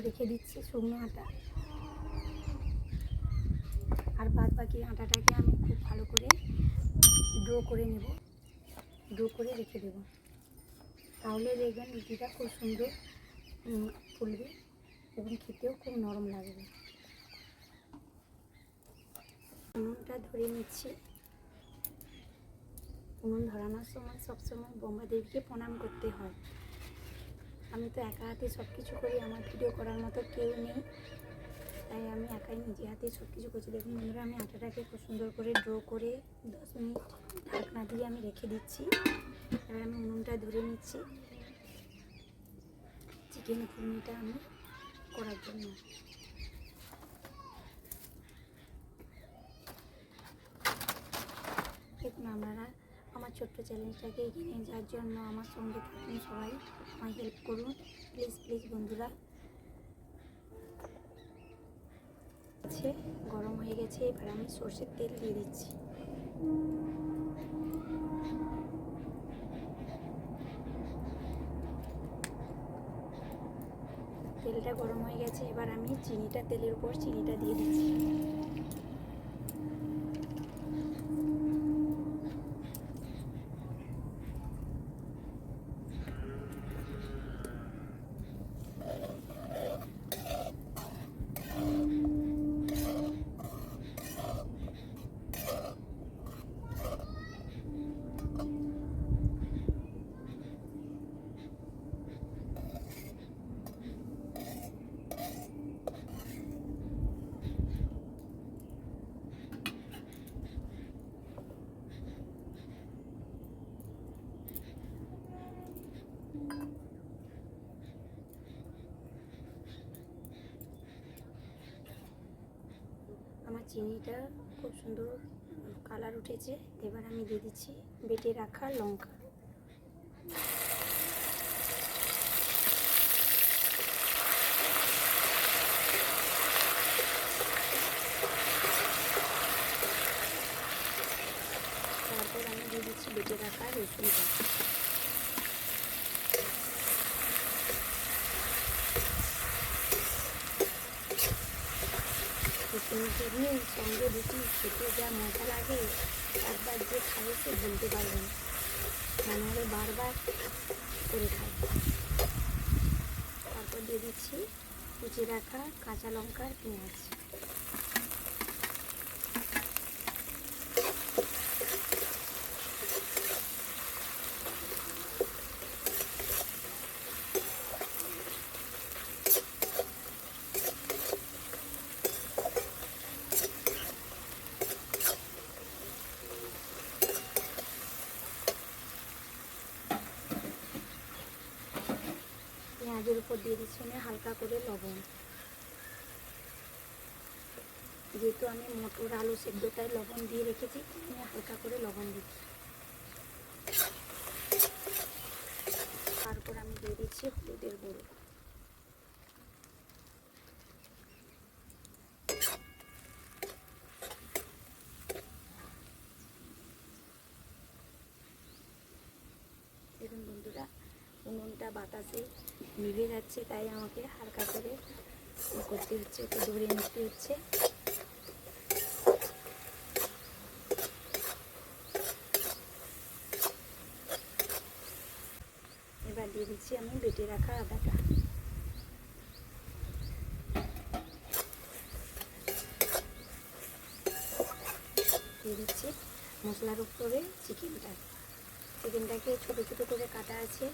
রেখে দিচ্ছি শুকনো আটা। আর বাদ বাকি আটাটাকে আমি খুব ভালো করে ড্রো করে নেব, ড্রো করে রেখে দেব। তাহলে দেখবেন রুটিটা খুব সুন্দর ফুলবে এবং খেতেও খুব নরম লাগবে। উনুনটা ধরে নিচ্ছি। উনুন ধরানোর সময় সবসময় ব্রহ্মা দেবীকে প্রণাম করতে হয়। আমি তো একা হাতে সব কিছু করি, আমার ভিডিও করার মতো কেউ নেই, তাই আমি একাই নিজে হাতে সব কিছু করছি। দেখুন বন্ধুরা, আমি আটাটাকে খুব সুন্দর করে ড্রো করে 10 মিনিট ঢাকনা দিয়ে আমি রেখে দিচ্ছি। এবার আমি উনুনটা ধরে নিচ্ছি চিকেন ঘুগনিটা আমি করার জন্য। দেখুন আপনারা আমার ছোট্ট চ্যালেঞ্জটাকে এগিয়ে নিয়ে যাওয়ার জন্য আমার সঙ্গে থাকুন, সবাই আমায় হেল্প করুন প্লিজ প্লিজ বন্ধুরা। গরম হয়ে গেছে, এবার আমি সরষের তেল দিয়ে দিচ্ছি। তেলটা গরম হয়ে গেছে, এবার আমি চিনিটা তেলের উপর চিনিটা দিয়ে দিচ্ছি। আমার চিনিটা খুব সুন্দর কালার উঠেছে, এবার আমি দিয়ে দিচ্ছি বেটে রাখা লঙ্কা। তারপর আমি দিয়ে দিচ্ছি বেটে রাখা রসুনটা। চিকেনের সঙ্গে রুটি খেতে যা মজা লাগে, একবার যে খাবে সে বলতে পারবেন, মনে হবে বারবার করে খাই। তারপর দিয়ে দিচ্ছি কুচি রাখা কাঁচা লঙ্কা আর পেঁয়াজ। পেঁয়াজের উপর দিয়ে দিচ্ছি আমি হালকা করে লবণ। যেহেতু আমি মটর আলু সেদ্ধটায় লবণ দিয়ে রেখেছি, আমি হালকা করে লবণ দিচ্ছি। তারপর আমি দিয়ে দিচ্ছি হলুদের গুঁড়ো। দেখুন বন্ধুরা, উনুনটা বাতাসে নিভে যাচ্ছে, তাই আমাকে হালকা করে করতে হচ্ছে, একটু ধরে নিতে হচ্ছে। এবার দিয়ে দিচ্ছি আমি বেটে রাখা আদাটা। দিয়ে দিচ্ছি মশলার উপরে চিকেনটাকে ছোটো ছোটো করে কাটা আছে,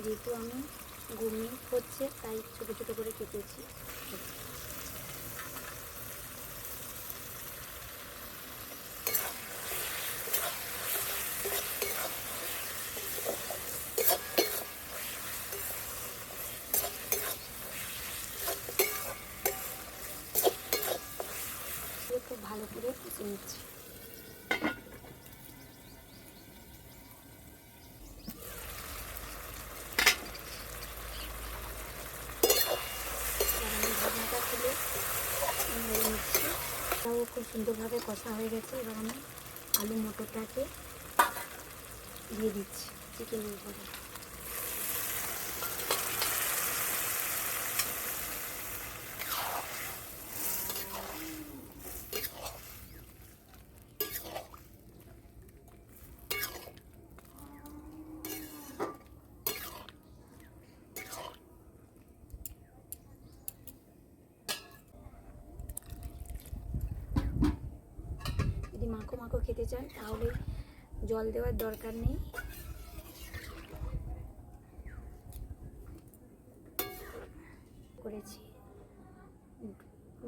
যেহেতু আমি ঘুগনি হচ্ছে তাই ছোটো ছোটো করে কেটেছি। খুব ভালো করে কষে নিচ্ছি। ঢাকনাটা খুলে নেড়ে নিচ্ছি। তাও খুব সুন্দরভাবে কষা হয়ে গেছে। এবার আমি আলু মটরটাকে দিয়ে দিচ্ছি চিকেনের উপরে। মাখো মাখো খেতে চান তাহলে জল দেওয়ার দরকার নেই। করেছি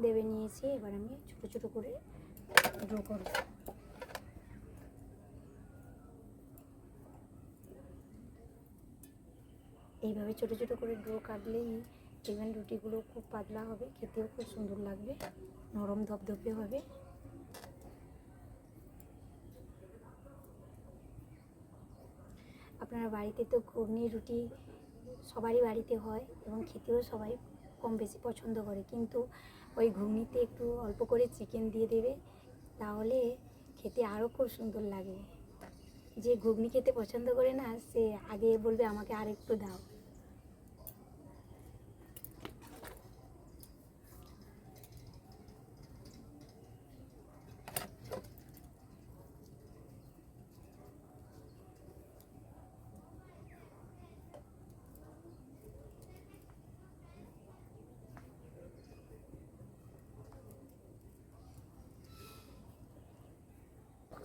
দেবে নিয়েছি, এবার আমি ছোট ছোট করে ড্র করব। এইভাবে ছোট ছোট করে ড্র কাটলেই দেখবেন রুটিগুলো খুব পাতলা হবে, খেতেও খুব সুন্দর লাগবে, নরম ধপধপে হবে। আপনারা বাড়িতে তো ঘুগনি রুটি সবারই বাড়িতে হয় এবং খেতেও সবাই কম বেশি পছন্দ করে, কিন্তু ওই ঘুগনিতে একটু অল্প করে চিকেন দিয়ে দেবে, তাহলে খেতে আরও খুব সুন্দর লাগবে। যে ঘুগনি খেতে পছন্দ করে না, সে আগে বলবে আমাকে আর একটু দাও।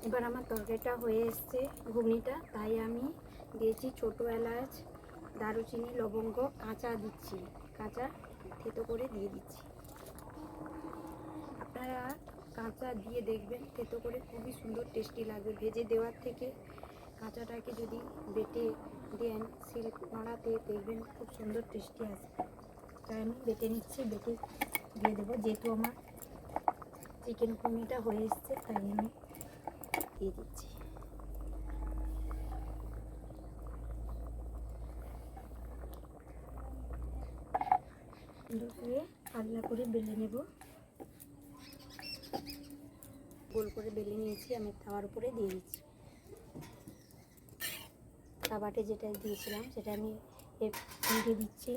এবার আমার তরকারিটা হয়ে এসছে ঘুগনিটা, তাই আমি দিয়েছি ছোটো এলাচ, দারুচিনি, লবঙ্গ, কাঁচা দিচ্ছি, কাঁচা থেতো করে দিয়ে দিচ্ছি। আপনারা কাঁচা দিয়ে দেখবেন, থেতো করে খুবই সুন্দর টেস্টি লাগবে। ভেজে দেওয়ার থেকে কাঁচাটাকে যদি বেটে দেন শিল নোড়াতে, দেখবেন খুব সুন্দর টেস্টি আসবে। তাই আমি বেটে নিচ্ছি, বেটে দিয়ে দেবো। যেহেতু আমার চিকেন ঘুগনিটা হয়ে এসছে তাই আমি দিয়ে দিচ্ছি। পাতলা করে বেলে নেব, গোল করে বেলে নিয়েছি, আমি তাওয়ার উপরে দিয়ে দিচ্ছি। তাওয়াতে যেটা দিয়েছিলাম সেটা আমি উল্টে দিচ্ছি।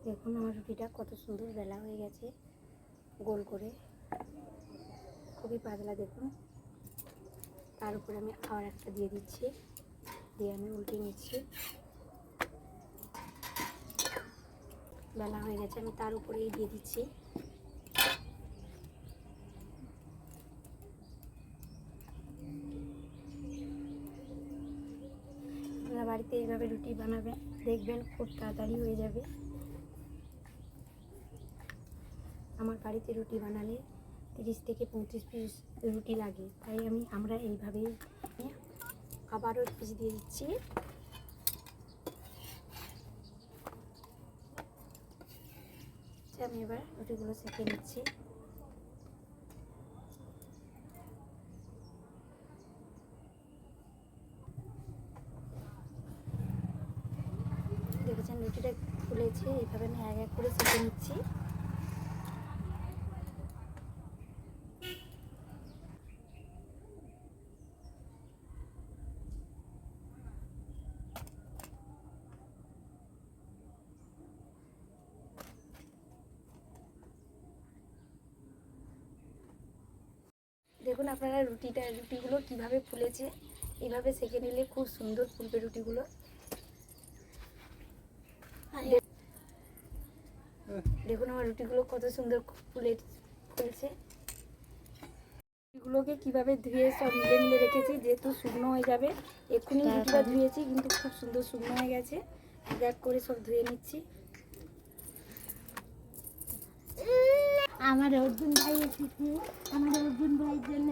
দেখুন আমার রুটিটা কত সুন্দর বেলা হয়ে গেছে, গোল করে, খুবই পাতলা দেখুন। তার উপরে আমি আবার একটা দিয়ে দিচ্ছি, দিয়ে আমি উল্টে নিচ্ছি। বেলা হয়ে গেছে, আমি তার উপরেই দিয়ে দিচ্ছি। আপনারা বাড়িতে এইভাবে রুটি বানাবেন, দেখবেন খুব তাড়াতাড়ি হয়ে যাবে। আমার বাড়িতে রুটি বানালে 30 থেকে 35 পিস রুটি লাগে, তাই আমরা এইভাবেই আবারও পিস দিয়ে দিচ্ছি। আমি এবার রুটিগুলো সেঁকে নিচ্ছি। দেখেছেন রুটিটা ফুলেছে, এইভাবে আমি এক এক করে সেঁকে নিচ্ছি। দেখুন আপনারা রুটিগুলো কিভাবে ফুলেছে, এইভাবে সেঁকে নিলে খুব সুন্দর ফুলবে রুটিগুলো। দেখুন আমার রুটিগুলো কত সুন্দর ফুলছে। রুটিগুলোকে কিভাবে ধুয়ে সব মিলে মিলে রেখেছি, যেহেতু শুকনো হয়ে যাবে। এক্ষুনি রুটিটা ধুয়েছি, কিন্তু খুব সুন্দর শুকনো হয়ে গেছে। এক এক করে সব ধুয়ে নিচ্ছি। আমার অর্জুন ভাই এসেছে, আমার অর্জুন ভাইয়ের জন্য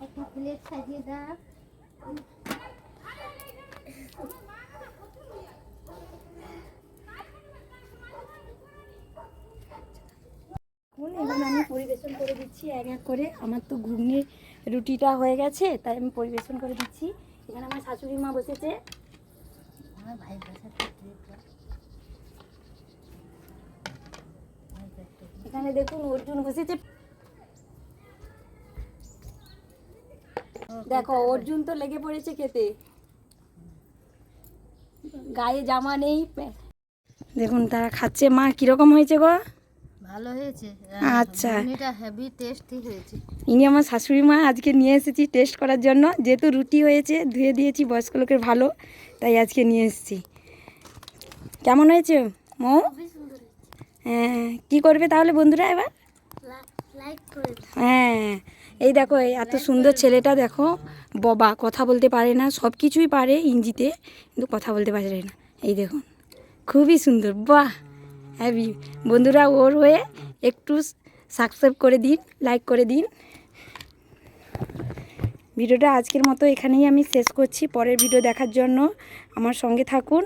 একটা প্লেট সাজিয়ে দাও। এবার আমি পরিবেশন করে দিচ্ছি এক এক করে। আমার তো ঘুগনির রুটিটা হয়ে গেছে, তাই আমি পরিবেশন করে দিচ্ছি। এখানে আমার শাশুড়ি মা বসেছে, আমার ভাই বসেছে। এখানে দেখুন অর্জুন বসেছে। দেখো অর্জুন তো লেগে পড়েছে খেতে, গায়ে জামা নেই। দেখুন তারা খাচ্ছে। মা কিরকম হয়েছে গো? ভালো হয়েছে। আচ্ছা, এটা হেভি টেস্টি হয়েছে। ইনি আমার শাশুড়ি মা, আজকে নিয়ে এসেছি টেস্ট করার জন্য। যেহেতু রুটি হয়েছে, ধুয়ে দিয়েছি, বয়স্ক লোকের ভালো, তাই আজকে নিয়ে এসেছি। কেমন হয়েছে মৌ? হ্যাঁ, কী করবে তাহলে বন্ধুরা এবার? লাইক করে হ্যাঁ, এই দেখো এই এত সুন্দর ছেলেটা দেখো, ববা, কথা বলতে পারে না, সব কিছুই পারে ইংরেজিতে, কিন্তু কথা বলতে পারে না। এই দেখুন, খুবই সুন্দর, বাহ হ্যাপি। বন্ধুরা ওর হয়ে একটু সাবস্ক্রাইব করে দিন, লাইক করে দিন। ভিডিওটা আজকের মতো এখানেই আমি শেষ করছি। পরের ভিডিও দেখার জন্য আমার সঙ্গে থাকুন।